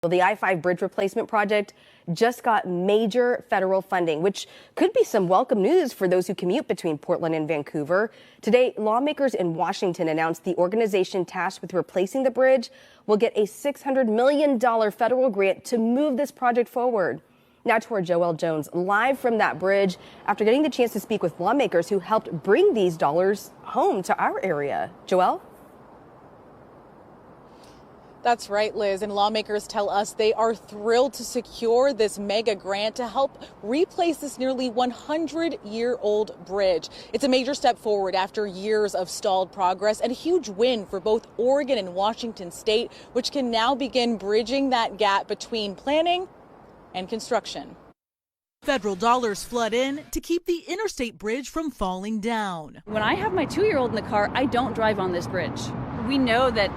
Well, the I-5 bridge replacement project just got major federal funding, which could be some welcome news for those who commute between Portland and Vancouver. Today, lawmakers in Washington announced the organization tasked with replacing the bridge will get a $600 million federal grant to move this project forward. Now to our Joelle Jones, live from that bridge after getting the chance to speak with lawmakers who helped bring these dollars home to our area. Joelle? That's right, Liz, and lawmakers tell us they are thrilled to secure this mega grant to help replace this nearly 100-year-old bridge. It's a major step forward after years of stalled progress and a huge win for both Oregon and Washington state, which can now begin bridging that gap between planning and construction. Federal dollars flood in to keep the interstate bridge from falling down. When I have my 2-year-old in the car, I don't drive on this bridge. We know that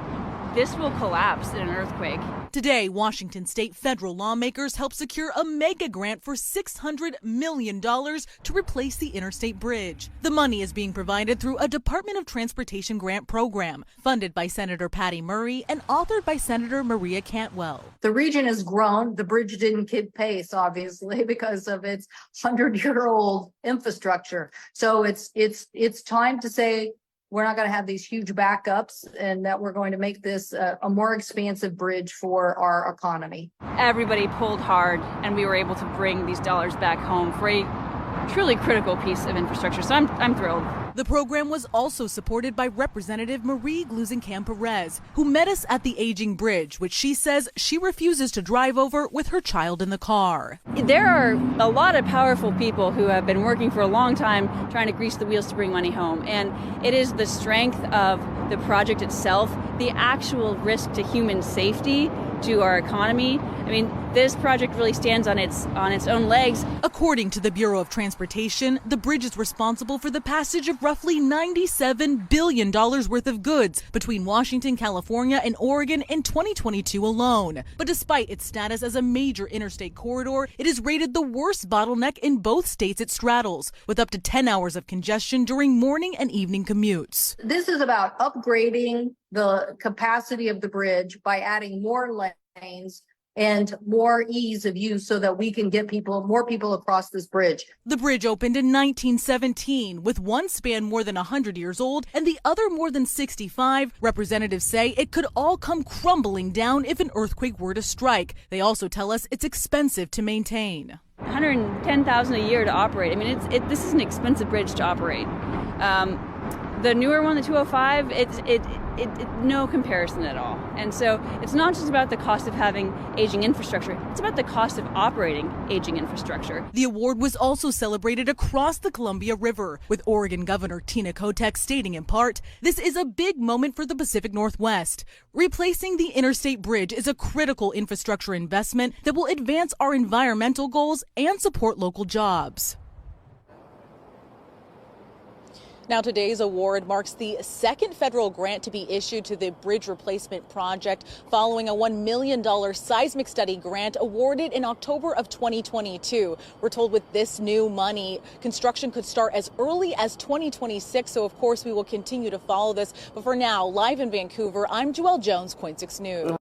this will collapse in an earthquake. Today, Washington state federal lawmakers helped secure a mega grant for $600 million to replace the interstate bridge. The money is being provided through a Department of Transportation grant program funded by Senator Patty Murray and authored by Senator Maria Cantwell. The region has grown. The bridge didn't keep pace, obviously, because of its 100-year-old infrastructure. So it's time to say, we're not going to have these huge backups and that we're going to make this a more expansive bridge for our economy. Everybody pulled hard and we were able to bring these dollars back home for a truly critical piece of infrastructure. So I'm thrilled. The program was also supported by Representative Marie Gluesenkamp-Perez, who met us at the aging bridge, which she says she refuses to drive over with her child in the car. There are a lot of powerful people who have been working for a long time trying to grease the wheels to bring money home. And it is the strength of the project itself, the actual risk to human safety, to our economy. I mean, this project really stands on its own legs. According to the Bureau of Transportation, the bridge is responsible for the passage of roughly $97 billion worth of goods between Washington, California, and Oregon in 2022 alone. But despite its status as a major interstate corridor, it is rated the worst bottleneck in both states it straddles, with up to 10 hours of congestion during morning and evening commutes. This is about upgrading the capacity of the bridge by adding more lanes and more ease of use so that we can get more people across this bridge. The bridge opened in 1917, with one span more than 100 years old and the other more than 65. Representatives say it could all come crumbling down if an earthquake were to strike. They also tell us it's expensive to maintain. $110,000 a year to operate. I mean, this is an expensive bridge to operate. The newer one, the 205, it's no comparison at all. And so it's not just about the cost of having aging infrastructure, it's about the cost of operating aging infrastructure. The award was also celebrated across the Columbia River, with Oregon Governor Tina Kotek stating in part, "This is a big moment for the Pacific Northwest. Replacing the interstate bridge is a critical infrastructure investment that will advance our environmental goals and support local jobs." Now, today's award marks the second federal grant to be issued to the bridge replacement project following a $1 million seismic study grant awarded in October of 2022. We're told with this new money, construction could start as early as 2026. So, of course, we will continue to follow this. But for now, live in Vancouver, I'm Joelle Jones, KOIN 6 News.